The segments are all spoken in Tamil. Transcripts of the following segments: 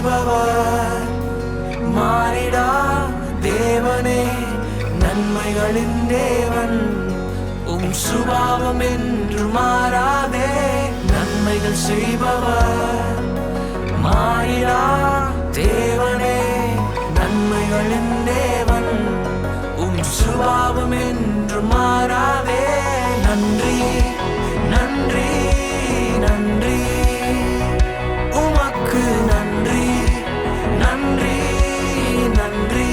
செய்பவர் மாறிடா தேவனே, நன்மைகளின் தேவன். சுபாவம் என்று மாறாதே, நன்மைகள் செய்பவர் மாறிடா தேவனே, நன்மைகளின் தேவன். சுபாவம் என்று மாறாதே. நன்றி நன்றி நன்றி உமக்கு நன்றி நன்றி நன்றி.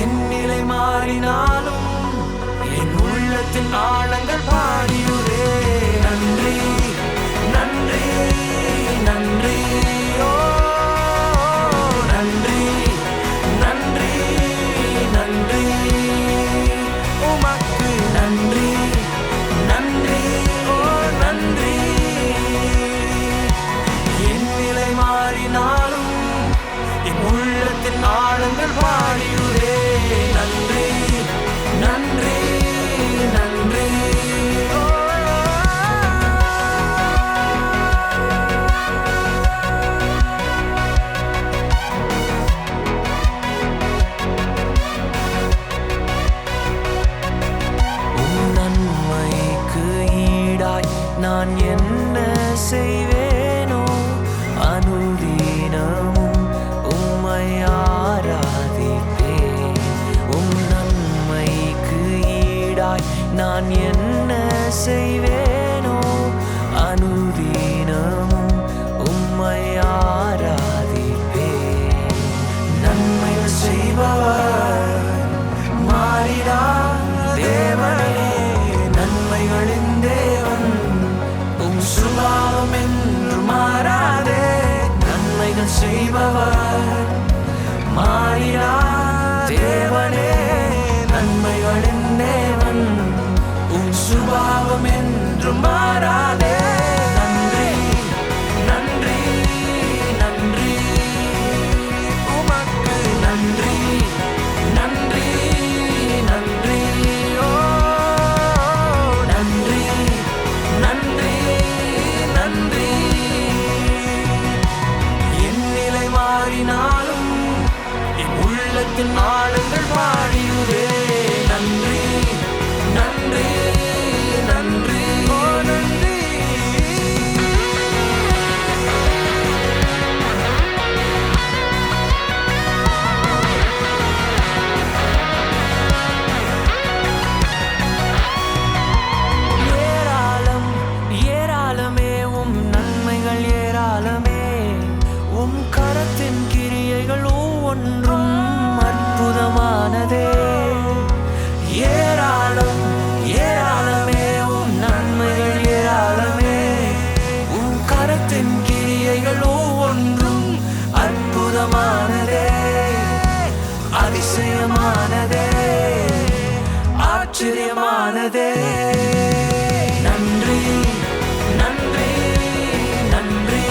என் நிலை மாறினாலும் என் உள்ளத்தின் ஆழங்கள் பாடியுதே. நன்றி நன்றி நன்றி ஓ நன்றி நன்றி நன்றி உமக்கு நன்றி நன்றி ஓ நன்றி. என் நிலை மாறினாலும் என் உள்ளத்தின் ஆழங்கள் பாடியுதே. நன்றி நன்றி நன்றி ஓ. நன்மைக்கு ஈடாய் நான் என்ன செய்வேனோ, அனுதினமும் உம்மை ஆராதிப்பேன். நன்மைக்கு ஈடாய் நான் என்ன செய்வேனோ, அனுதினமும் உம்மை ஆராதிப்பேன். நன்மைகள் செய்பவர் மாறிடா தேவனே, நன்மைகளின் தேவன். சுபாவம் என்று மாறாதே, நன்மைகள் செய்பவர் மாறிடா தேவனே, நன்மைகளின் தேவன். சுபாவம் என்று மாறாதே. நன்றி நன்றி நன்றி உமக்கு நன்றி நன்றி நன்றி ஓ நன்றி நன்றி நன்றி. என் நிலை மாறினாலும் என் உள்ளத்தின் ஆழங்கள் பாடியுதே. நன்றி நன்றி நன்றி ஓ நன்றி. ஏராளம் ஏராளமே உம் நன்மைகள் ஏராளமே, உம் கரத்தின் கிரியைகள் ஒவ்வொன்றும் அற்புதமானதே. ஏராளம் ஏராளமே உம் நன்மைகள் ஏராளமே, உம் கரத்தின் கிரியைகள் ஒவ்வொன்றும் அற்புதமானதே, அதிசயமானதே, ஆச்சரியமானதே. நன்றி நன்றி நன்றி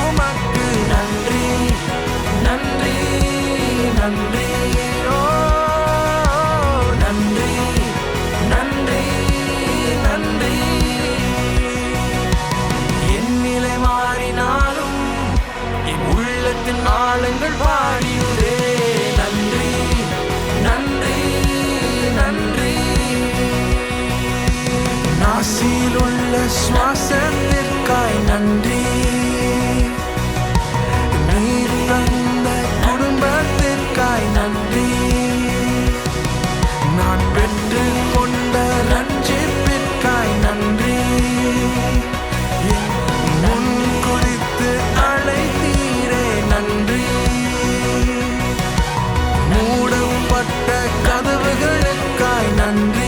உமக்கு நன்றி நன்றி நன்றி ஓ நன்றி நன்றி நன்றி. என் நிலை மாறினாலும் என் உள்ளத்தின் ஆழங்கள் பாடியுதே. நன்றி நன்றி நன்றி. நாசியில் உள்ள சுவாசத்திற்காய் நன்றி, நீர் தந்த குடும்பத்திற்காய் நன்றி, நான் பெற்று கொண்ட ரட்சிப்பிற்காய் நன்றி, முன் குறித்து அழைத்தீரே நன்றி, மூடப்பட்ட கதவுகளுக்காய் நன்றி.